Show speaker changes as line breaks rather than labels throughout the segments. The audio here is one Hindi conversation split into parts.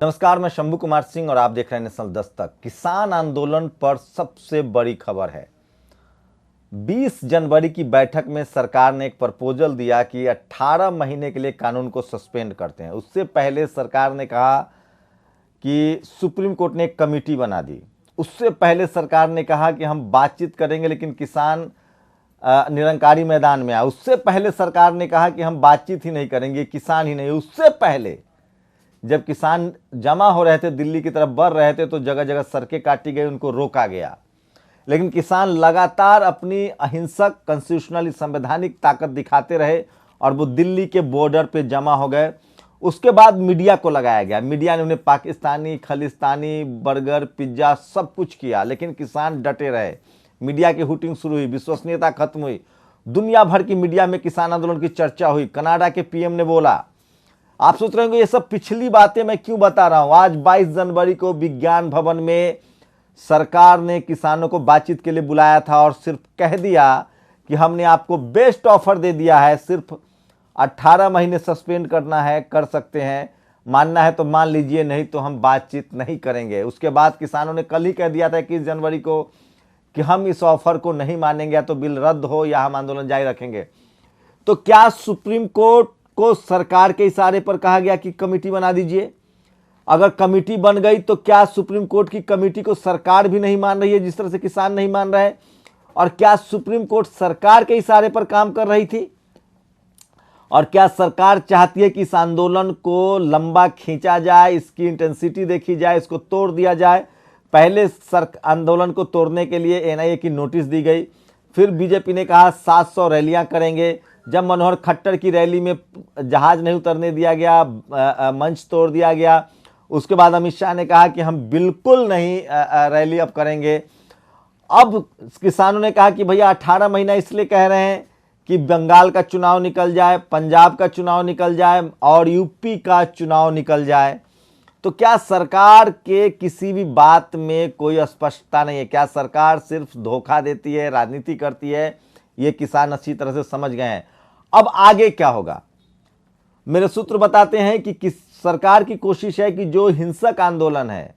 नमस्कार, मैं शंभू कुमार सिंह और आप देख रहे हैं नेशनल दस्तक। किसान आंदोलन पर सबसे बड़ी खबर है। 20 जनवरी की बैठक में सरकार ने एक प्रपोजल दिया कि 18 महीने के लिए कानून को सस्पेंड करते हैं। उससे पहले सरकार ने कहा कि सुप्रीम कोर्ट ने एक कमेटी बना दी। उससे पहले सरकार ने कहा कि हम बातचीत करेंगे लेकिन किसान निरंकारी मैदान में आए। उससे पहले सरकार ने कहा कि हम बातचीत ही नहीं करेंगे, किसान ही नहीं। उससे पहले जब किसान जमा हो रहे थे, दिल्ली की तरफ बढ़ रहे थे, तो जगह जगह सड़कें काटी गई, उनको रोका गया। लेकिन किसान लगातार अपनी अहिंसक कॉन्स्टिट्यूशनल संवैधानिक ताकत दिखाते रहे और वो दिल्ली के बॉर्डर पे जमा हो गए। उसके बाद मीडिया को लगाया गया। मीडिया ने उन्हें पाकिस्तानी, खालिस्तानी, बर्गर, पिज्जा सब कुछ किया, लेकिन किसान डटे रहे। मीडिया की हुटिंग शुरू हुई, विश्वसनीयता खत्म हुई। दुनिया भर की मीडिया में किसान आंदोलन की चर्चा हुई। कनाडा के पीएम ने बोला। आप सोच रहे होंगे ये सब पिछली बातें मैं क्यों बता रहा हूं। आज 22 जनवरी को विज्ञान भवन में सरकार ने किसानों को बातचीत के लिए बुलाया था और सिर्फ कह दिया कि हमने आपको बेस्ट ऑफर दे दिया है, सिर्फ 18 महीने सस्पेंड करना है, कर सकते हैं, मानना है तो मान लीजिए, नहीं तो हम बातचीत नहीं करेंगे। उसके बाद किसानों ने कल ही कह दिया था 21 जनवरी को कि हम इस ऑफर को नहीं मानेंगे, या तो बिल रद्द हो या हम आंदोलन जारी रखेंगे। तो क्या सुप्रीम कोर्ट को सरकार के इशारे पर कहा गया कि कमेटी बना दीजिए? अगर कमेटी बन गई तो क्या सुप्रीम कोर्ट की कमेटी को सरकार भी नहीं मान रही है, जिस तरह से किसान नहीं मान रहे? और क्या सुप्रीम कोर्ट सरकार के इशारे पर काम कर रही थी? और क्या सरकार चाहती है कि इस आंदोलन को लंबा खींचा जाए, इसकी इंटेंसिटी देखी जाए, इसको तोड़ दिया जाए? पहले आंदोलन को तोड़ने के लिए एनआईए की नोटिस दी गई। फिर बीजेपी ने कहा 700 रैलियां करेंगे। जब मनोहर खट्टर की रैली में जहाज नहीं उतरने दिया गया, मंच तोड़ दिया गया। उसके बाद अमित शाह ने कहा कि हम बिल्कुल नहीं रैली अब करेंगे। अब किसानों ने कहा कि भैया 18 महीना इसलिए कह रहे हैं कि बंगाल का चुनाव निकल जाए, पंजाब का चुनाव निकल जाए और यूपी का चुनाव निकल जाए। तो क्या सरकार के किसी भी बात में कोई स्पष्टता नहीं है? क्या सरकार सिर्फ धोखा देती है, राजनीति करती है? ये किसान अच्छी तरह से समझ गए हैं। अब आगे क्या होगा? मेरे सूत्र बताते हैं कि सरकार की कोशिश है कि जो हिंसक आंदोलन है,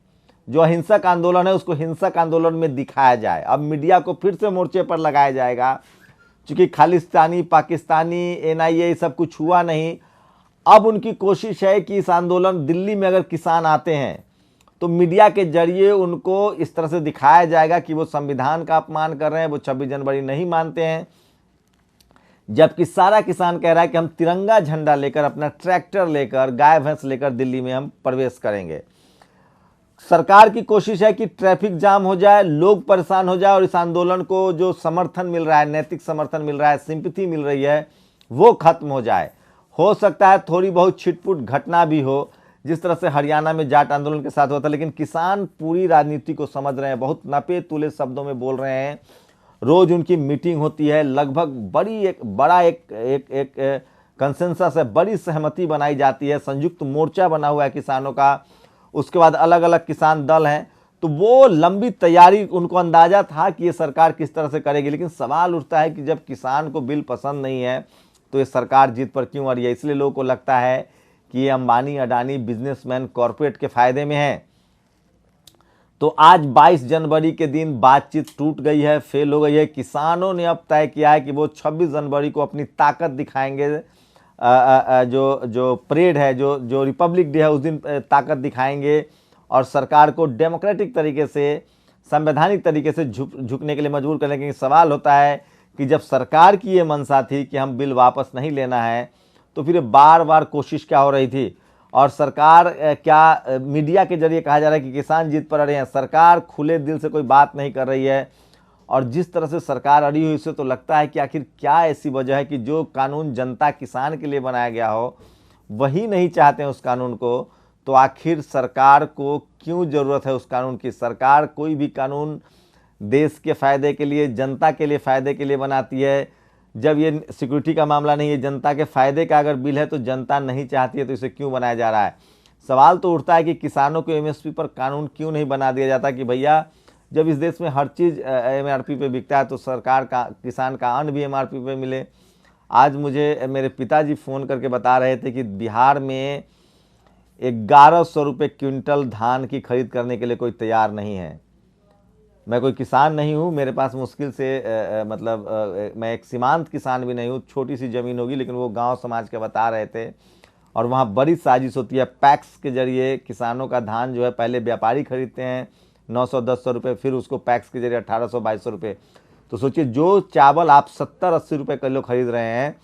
जो अहिंसक आंदोलन है, उसको हिंसक आंदोलन में दिखाया जाए। अब मीडिया को फिर से मोर्चे पर लगाया जाएगा, क्योंकि खालिस्तानी, पाकिस्तानी, एनआईए सब कुछ हुआ नहीं। अब उनकी कोशिश है कि इस आंदोलन, दिल्ली में अगर किसान आते हैं तो मीडिया के जरिए उनको इस तरह से दिखाया जाएगा कि वो संविधान का अपमान कर रहे हैं, वो 26 जनवरी नहीं मानते हैं। जबकि सारा किसान कह रहा है कि हम तिरंगा झंडा लेकर, अपना ट्रैक्टर लेकर, गाय भैंस लेकर दिल्ली में हम प्रवेश करेंगे। सरकार की कोशिश है कि ट्रैफिक जाम हो जाए, लोग परेशान हो जाए और इस आंदोलन को जो समर्थन मिल रहा है, नैतिक समर्थन मिल रहा है, सिंपैथी मिल रही है, वो खत्म हो जाए। हो सकता है थोड़ी बहुत छिटपुट घटना भी हो, जिस तरह से हरियाणा में जाट आंदोलन के साथ हुआ था। लेकिन किसान पूरी राजनीति को समझ रहे हैं, बहुत नपे तुले शब्दों में बोल रहे हैं। रोज उनकी मीटिंग होती है, लगभग बड़ा एक कंसेंसस है, बड़ी सहमति बनाई जाती है, संयुक्त मोर्चा बना हुआ है किसानों का। उसके बाद अलग अलग किसान दल हैं, तो वो लंबी तैयारी, उनको अंदाजा था कि ये सरकार किस तरह से करेगी। लेकिन सवाल उठता है कि जब किसान को बिल पसंद नहीं है तो ये सरकार जीत पर क्यों आ रही है? इसलिए लोगों को लगता है कि ये अंबानी, अडानी, बिजनेसमैन, कॉरपोरेट के फायदे में है। तो आज 22 जनवरी के दिन बातचीत टूट गई है, फेल हो गई है। किसानों ने अब तय किया है कि वो 26 जनवरी को अपनी ताकत दिखाएंगे। जो परेड है, जो रिपब्लिक डे है, उस दिन ताकत दिखाएंगे और सरकार को डेमोक्रेटिक तरीके से, संवैधानिक तरीके से झुकने के लिए मजबूर करने के। सवाल होता है कि जब सरकार की ये मंशा थी कि हम बिल वापस नहीं लेना है, तो फिर बार बार कोशिश क्या हो रही थी? और सरकार क्या, मीडिया के जरिए कहा जा रहा है कि किसान जीत पर अड़े हैं। सरकार खुले दिल से कोई बात नहीं कर रही है। और जिस तरह से सरकार अड़ी हुई, इससे तो लगता है कि आखिर क्या ऐसी वजह है कि जो कानून जनता किसान के लिए बनाया गया हो, वही नहीं चाहते हैं उस कानून को। तो आखिर सरकार को क्यों ज़रूरत है उस कानून की? सरकार कोई भी कानून देश के फ़ायदे के लिए, जनता के लिए फ़ायदे के लिए बनाती है। जब ये सिक्योरिटी का मामला नहीं है, जनता के फ़ायदे का अगर बिल है, तो जनता नहीं चाहती है, तो इसे क्यों बनाया जा रहा है? सवाल तो उठता है कि किसानों को एमएसपी पर कानून क्यों नहीं बना दिया जाता कि भैया, जब इस देश में हर चीज़ एमआरपी पे बिकता है, तो सरकार का, किसान का अन्न भी एमआरपी पे मिले। आज मुझे मेरे पिताजी फ़ोन करके बता रहे थे कि बिहार में 1100 रुपये क्विंटल धान की खरीद करने के लिए कोई तैयार नहीं है। मैं कोई किसान नहीं हूँ, मेरे पास मुश्किल से मैं एक सीमांत किसान भी नहीं हूँ, छोटी सी ज़मीन होगी, लेकिन वो गांव समाज के बता रहे थे। और वहाँ बड़ी साजिश होती है, पैक्स के जरिए किसानों का धान जो है पहले व्यापारी खरीदते हैं 900-1000 रुपये, फिर उसको पैक्स के जरिए 1800-2200 रुपये। तो सोचिए, जो चावल आप 70-80 रुपये किलो खरीद रहे हैं,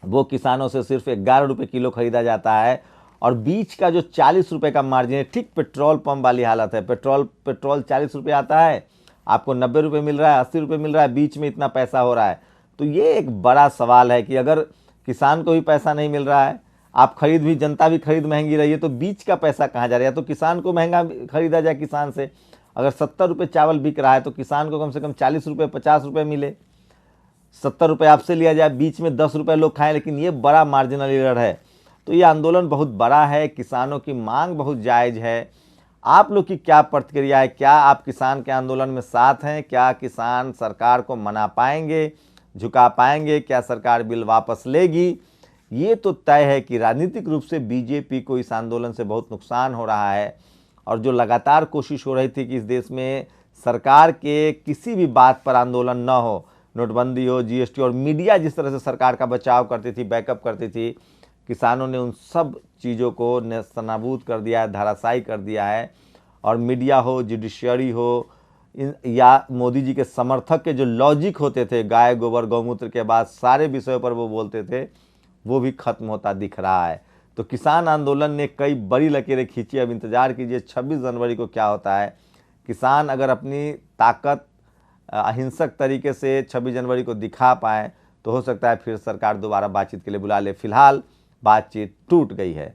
वो किसानों से सिर्फ 11 रुपये किलो खरीदा जाता है। और बीच का जो 40 रुपये का मार्जिन है, ठीक पेट्रोल पंप वाली हालत है। पेट्रोल 40 रुपये आता है, आपको 90 रुपये मिल रहा है, 80 रुपये मिल रहा है, बीच में इतना पैसा हो रहा है। तो ये एक बड़ा सवाल है कि अगर किसान को भी पैसा नहीं मिल रहा है, आप खरीद भी, जनता भी खरीद महंगी रही है, तो बीच का पैसा कहाँ जा रहा है? तो किसान को महंगा खरीदा जाए किसान से। अगर 70 रुपये चावल बिक रहा है तो किसान को कम से कम 40 रुपये 50 रुपये मिले। 70 रुपये आपसे लिया जाए, बीच में 10 रुपये लोग खाएं, लेकिन ये बड़ा मार्जिनल एरर है। तो ये आंदोलन बहुत बड़ा है, किसानों की मांग बहुत जायज़ है। आप लोग की क्या प्रतिक्रिया है? क्या आप किसान के आंदोलन में साथ हैं? क्या किसान सरकार को मना पाएंगे, झुका पाएंगे? क्या सरकार बिल वापस लेगी? ये तो तय है कि राजनीतिक रूप से बीजेपी को इस आंदोलन से बहुत नुकसान हो रहा है। और जो लगातार कोशिश हो रही थी कि इस देश में सरकार के किसी भी बात पर आंदोलन न हो, नोटबंदी हो, जीएसटी, और मीडिया जिस तरह से सरकार का बचाव करती थी, बैकअप करती थी, किसानों ने उन सब चीज़ों को नेस्तनाबूद कर दिया है, धराशायी कर दिया है। और मीडिया हो, जुडिशियरी हो, या मोदी जी के समर्थक के जो लॉजिक होते थे, गाय गोबर गौमूत्र के बाद सारे विषयों पर वो बोलते थे, वो भी खत्म होता दिख रहा है। तो किसान आंदोलन ने कई बड़ी लकीरें खींची। अब इंतजार कीजिए 26 जनवरी को क्या होता है। किसान अगर अपनी ताकत अहिंसक तरीके से 26 जनवरी को दिखा पाए तो हो सकता है फिर सरकार दोबारा बातचीत के लिए बुला ले। फिलहाल बातचीत टूट गई है।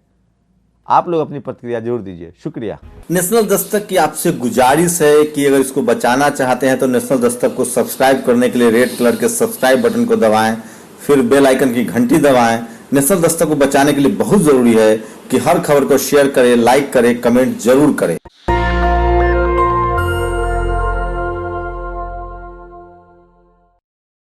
आप लोग अपनी प्रतिक्रिया जरूर दीजिए। शुक्रिया।
नेशनल दस्तक की आपसे गुजारिश है कि अगर इसको बचाना चाहते हैं तो नेशनल दस्तक को सब्सक्राइब करने के लिए रेड कलर के सब्सक्राइब बटन को दबाएं, फिर बेल आइकन की घंटी दबाएं। नेशनल दस्तक को बचाने के लिए बहुत जरूरी है कि हर खबर को शेयर करें, लाइक करें, कमेंट जरूर करें।